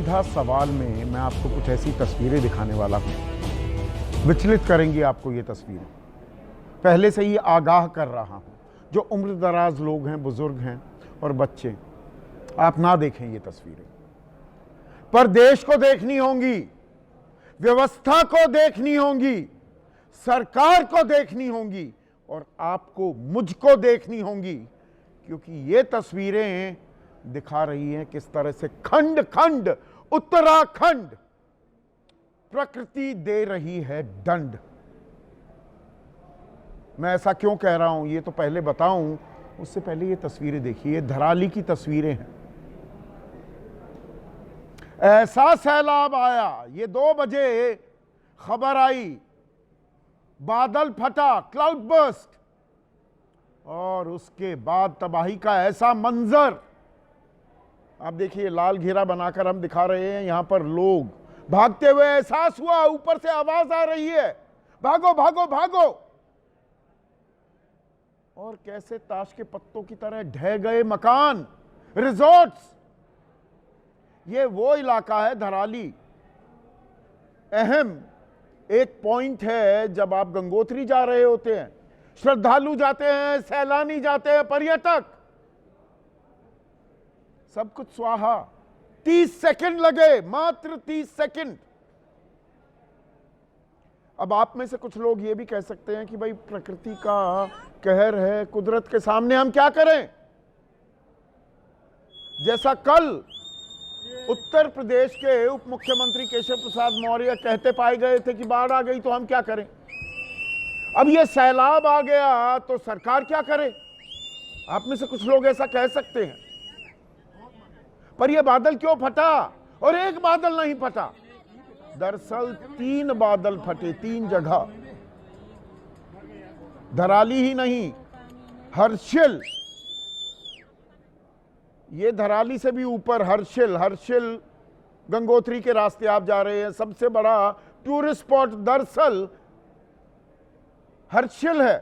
सीधा सवाल में मैं आपको कुछ ऐसी तस्वीरें दिखाने वाला हूं, विचलित करेंगी आपको ये तस्वीरें। पहले से ही आगाह कर रहा हूं, जो उम्र दराज लोग हैं, बुजुर्ग हैं और बच्चे, आप ना देखें ये तस्वीरें। पर देश को देखनी होंगी, व्यवस्था को देखनी होंगी, सरकार को देखनी होंगी और आपको, मुझको देखनी होंगी, क्योंकि ये तस्वीरें दिखा रही हैं किस तरह से खंड खंड उत्तराखंड प्रकृति दे रही है दंड। मैं ऐसा क्यों कह रहा हूं ये तो पहले बताऊं, उससे पहले ये तस्वीरें देखिए। धराली की तस्वीरें हैं। ऐसा सैलाब आया, ये 2 बजे खबर आई, बादल फटा, क्लाउड बर्स्ट, और उसके बाद तबाही का ऐसा मंजर। आप देखिए, लाल घेरा बनाकर हम दिखा रहे हैं, यहां पर लोग भागते हुए, एहसास हुआ ऊपर से आवाज आ रही है, भागो भागो भागो। और कैसे ताश के पत्तों की तरह ढह गए मकान, रिजॉर्ट्स। ये वो इलाका है धराली, अहम एक पॉइंट है जब आप गंगोत्री जा रहे होते हैं, श्रद्धालु जाते हैं, सैलानी जाते हैं, पर्यटक, सब कुछ स्वाहा। 30 सेकंड लगे, मात्र 30 सेकंड। अब आप में से कुछ लोग ये भी कह सकते हैं कि भाई प्रकृति का कहर है, कुदरत के सामने हम क्या करें। जैसा कल उत्तर प्रदेश के उप मुख्यमंत्री केशव प्रसाद मौर्य कहते पाए गए थे कि बाढ़ आ गई तो हम क्या करें। अब ये सैलाब आ गया तो सरकार क्या करे। आप में से कुछ लोग ऐसा कह सकते हैं, पर यह बादल क्यों फटा और एक बादल नहीं फटा। दरअसल 3 बादल फटे, 3 जगह। धराली ही नहीं, हर्षिल, ये धराली से भी ऊपर हर्षिल गंगोत्री के रास्ते आप जा रहे हैं, सबसे बड़ा टूरिस्ट स्पॉट दरअसल हर्षिल है।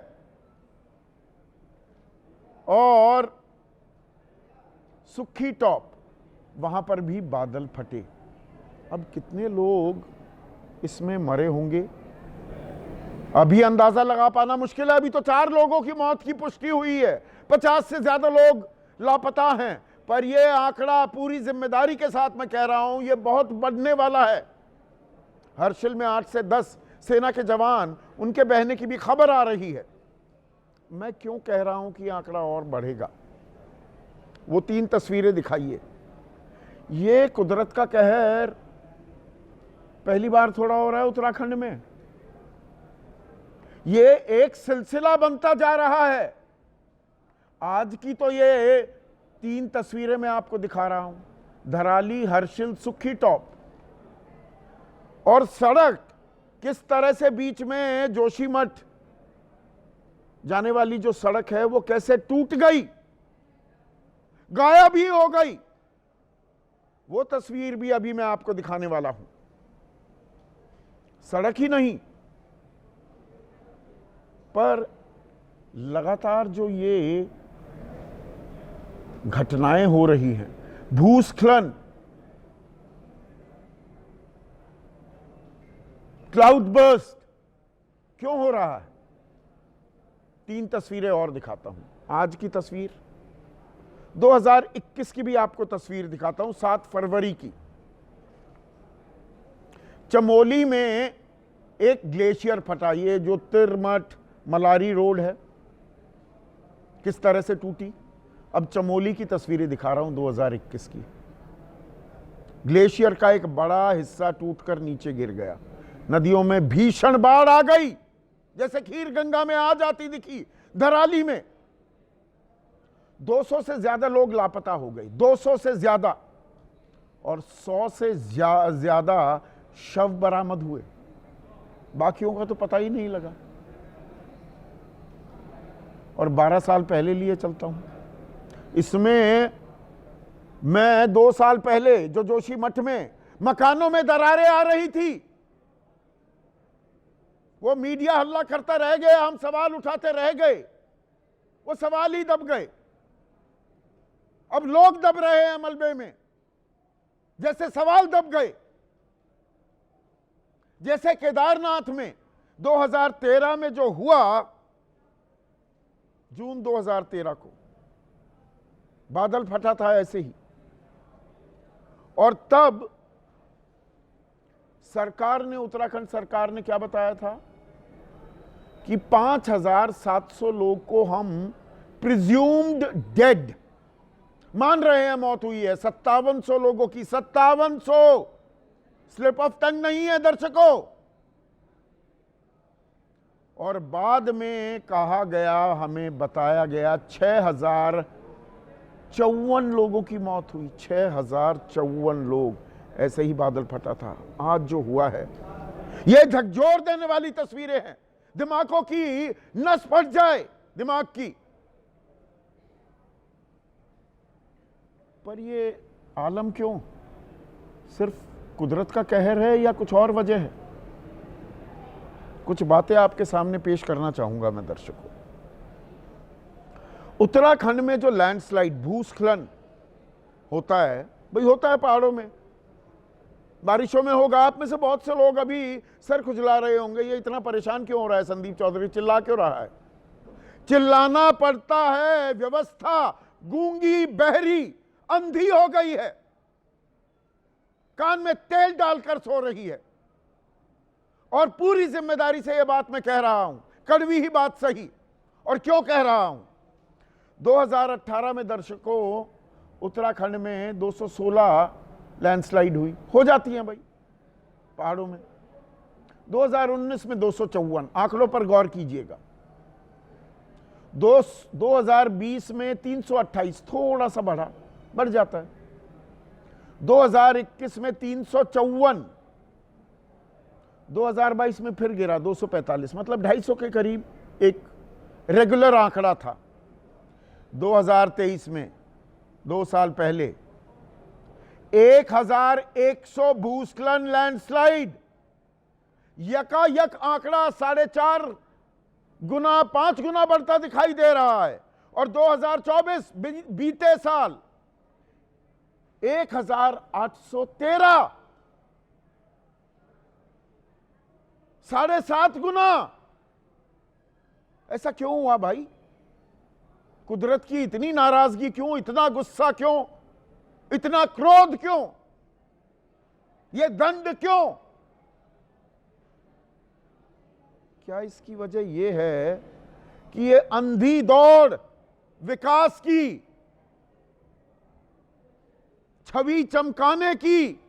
और सुखी टॉप, वहां पर भी बादल फटे। अब कितने लोग इसमें मरे होंगे अभी अंदाजा लगा पाना मुश्किल है। अभी तो 4 लोगों की मौत की पुष्टि हुई है, 50 से ज्यादा लोग लापता हैं। पर यह आंकड़ा पूरी जिम्मेदारी के साथ मैं कह रहा हूं, यह बहुत बढ़ने वाला है। हर्षिल में 8 से 10 सेना के जवान, उनके बहने की भी खबर आ रही है। मैं क्यों कह रहा हूं कि आंकड़ा और बढ़ेगा, वो 3 तस्वीरें दिखाइए। ये कुदरत का कहर पहली बार थोड़ा हो रहा है उत्तराखंड में, ये एक सिलसिला बनता जा रहा है। आज की तो ये 3 तस्वीरें मैं आपको दिखा रहा हूं, धराली, हर्षिल, सुखी टॉप। और सड़क किस तरह से बीच में जोशीमठ जाने वाली जो सड़क है वो कैसे टूट गई, गायब ही हो गई। वो तस्वीर भी अभी मैं आपको दिखाने वाला हूं। सड़क ही नहीं, पर लगातार जो ये घटनाएं हो रही हैं, भूस्खलन, क्लाउड बर्स्ट, क्यों हो रहा है। 3 तस्वीरें और दिखाता हूं। आज की तस्वीर, 2021 की भी आपको तस्वीर दिखाता हूं, 7 फरवरी की। चमोली में एक ग्लेशियर फटा, ये जो तिरमठ मलारी रोड है, किस तरह से टूटी। अब चमोली की तस्वीरें दिखा रहा हूं 2021 की। ग्लेशियर का एक बड़ा हिस्सा टूटकर नीचे गिर गया, नदियों में भीषण बाढ़ आ गई, जैसे खीर गंगा में आ जाती दिखी। धराली में 200 से ज्यादा लोग लापता हो गए, 200 से ज्यादा, और 100 से ज्यादा शव बरामद हुए। बाकियों का तो पता ही नहीं लगा। और 12 साल पहले लिए चलता हूं, इसमें मैं 2 साल पहले जो जोशीमठ में मकानों में दरारें आ रही थी, वो मीडिया हल्ला करता रह गया, हम सवाल उठाते रह गए, वो सवाल ही दब गए। अब लोग दब रहे हैं मलबे में। जैसे सवाल दब गए। जैसे केदारनाथ में 2013 में जो हुआ, जून 2013 को बादल फटा था ऐसे ही, और तब सरकार ने, उत्तराखंड सरकार ने क्या बताया था कि 5,700 लोग को हम प्रिज्यूम्ड डेड मान रहे हैं, मौत हुई है 5700 लोगों की। 5700, स्लिप ऑफ टंग नहीं है दर्शकों। और बाद में कहा गया, हमें बताया गया 6054 लोगों की मौत हुई। 6054 लोग, ऐसे ही बादल फटा था। आज जो हुआ है, ये झकझोर देने वाली तस्वीरें हैं, दिमागों की नस फट जाए दिमाग की। पर ये आलम क्यों? सिर्फ कुदरत का कहर है या कुछ और वजह है? कुछ बातें आपके सामने पेश करना चाहूंगा मैं दर्शकों। उत्तराखंड में जो लैंडस्लाइड, भूस्खलन होता है, भाई होता है पहाड़ों में, बारिशों में होगा। आप में से बहुत से लोग अभी सर खुजला रहे होंगे, ये इतना परेशान क्यों हो रहा है संदीप चौधरी, चिल्ला क्यों रहा है? चिल्लाना पड़ता है, व्यवस्था गूंगी, बहरी, अंधी हो गई है, कान में तेल डालकर सो रही है। और पूरी जिम्मेदारी से यह बात मैं कह रहा हूं, कड़वी ही बात सही। और क्यों कह रहा हूं? 2018 में दर्शकों, उत्तराखंड में 216 लैंडस्लाइड हुई, हो जाती हैं भाई पहाड़ों में। 2019 में 254, आंकड़ों पर गौर कीजिएगा। 2020 में 328, थोड़ा सा बढ़ जाता है। 2021 में 354, 2022 में फिर गिरा 245, मतलब 250 के करीब एक रेगुलर आंकड़ा था। 2023 में, 2 साल पहले, 1100 भूस्खलन, लैंडस्लाइड, यकायक आंकड़ा 4.5 गुना, 5 गुना बढ़ता दिखाई दे रहा है। और 2024 बीते साल 1813, 7.5 गुना। ऐसा क्यों हुआ भाई? कुदरत की इतनी नाराजगी क्यों, इतना गुस्सा क्यों, इतना क्रोध क्यों, ये दंड क्यों? क्या इसकी वजह यह है कि ये अंधी दौड़ विकास की, छवि चमकाने की,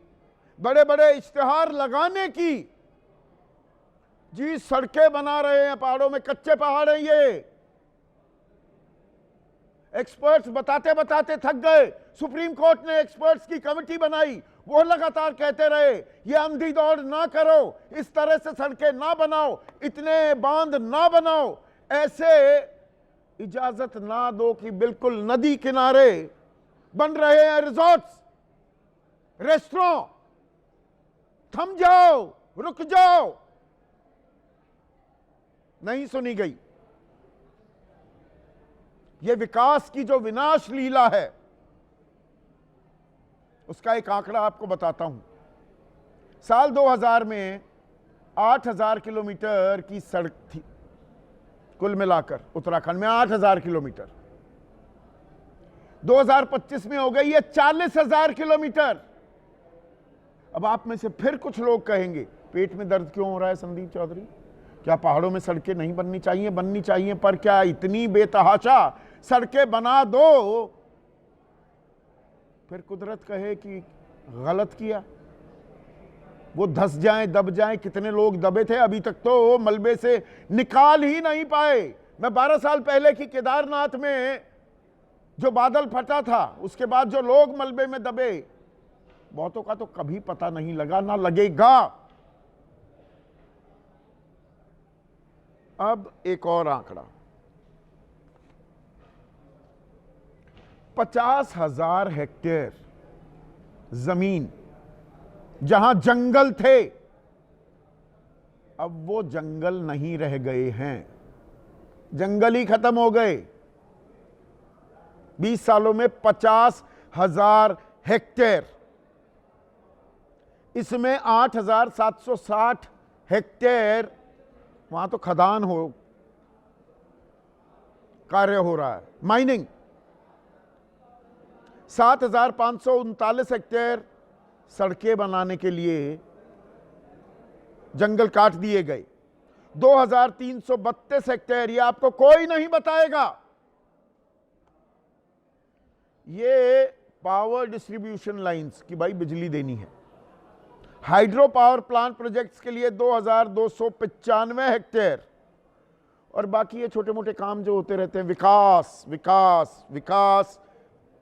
बड़े बड़े इश्तिहार लगाने की, जी सड़कें बना रहे हैं पहाड़ों में, कच्चे पहाड़ हैं ये। एक्सपर्ट्स बताते बताते थक गए। सुप्रीम कोर्ट ने एक्सपर्ट्स की कमेटी बनाई, वो लगातार कहते रहे ये अंधी दौड़ ना करो, इस तरह से सड़कें ना बनाओ, इतने बांध ना बनाओ, ऐसे इजाजत ना दो कि बिल्कुल नदी किनारे बन रहे हैं रिजॉर्ट्स, रेस्टोरेंट। थम जाओ, रुक जाओ। नहीं सुनी गई। यह विकास की जो विनाश लीला है, उसका एक आंकड़ा आपको बताता हूं। साल 2000 में 8000 किलोमीटर की सड़क थी कुल मिलाकर उत्तराखंड में, 8000 किलोमीटर। 2025 में हो गई है 40,000 किलोमीटर। अब आप में से फिर कुछ लोग कहेंगे, पेट में दर्द क्यों हो रहा है संदीप चौधरी? क्या पहाड़ों में सड़कें नहीं बननी चाहिए? बननी चाहिए, पर क्या इतनी बेतहाशा सड़कें बना दो फिर कुदरत कहे कि गलत किया, वो धस जाएं, दब जाएं? कितने लोग दबे थे, अभी तक तो मलबे से निकाल ही नहीं पाए। मैं 12 साल पहले की केदारनाथ में जो बादल फटा था, उसके बाद जो लोग मलबे में दबे, बहुतों का तो कभी पता नहीं लगा, ना लगेगा। अब एक और आंकड़ा, 50,000 हेक्टेयर जमीन जहां जंगल थे, अब वो जंगल नहीं रह गए हैं, जंगल ही खत्म हो गए। 20 सालों में 50,000 हेक्टेयर इसमें 8,760 हेक्टेयर वहां तो खदान कार्य हो रहा है, माइनिंग। 7,539 हेक्टेयर सड़कें बनाने के लिए जंगल काट दिए गए। 2,332 हेक्टेयर, ये आपको कोई नहीं बताएगा, ये पावर डिस्ट्रीब्यूशन लाइंस की भाई बिजली देनी है। हाइड्रो पावर प्लांट प्रोजेक्ट्स के लिए 2,295 हेक्टेयर, और बाकी ये छोटे मोटे काम जो होते रहते हैं, विकास विकास विकास,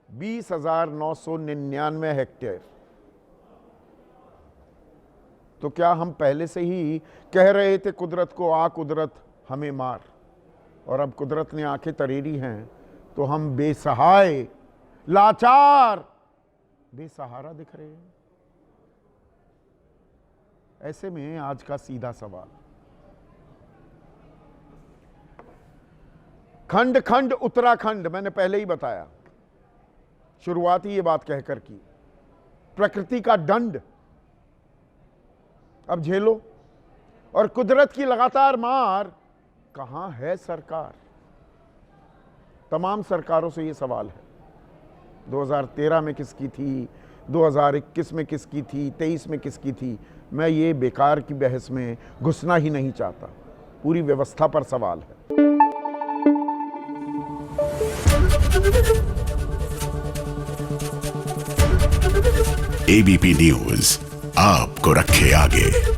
20,999 हेक्टेयर। तो क्या हम पहले से ही कह रहे थे कुदरत को, आ कुदरत हमें मार, और अब कुदरत ने आंखें तरेरी हैं तो हम बेसहाय, लाचार, बेसहारा दिख रहे हैं। ऐसे में आज का सीधा सवाल, खंड खंड उत्तराखंड, मैंने पहले ही बताया, शुरुआत ही ये बात कहकर की, प्रकृति का दंड अब झेलो, और कुदरत की लगातार मार, कहां है सरकार? तमाम सरकारों से ये सवाल है। 2013 में किसकी थी, 2021 में किसकी थी, 23 में किसकी थी? मैं ये बेकार की बहस में घुसना ही नहीं चाहता, पूरी व्यवस्था पर सवाल है। एबीपी न्यूज आपको रखे आगे।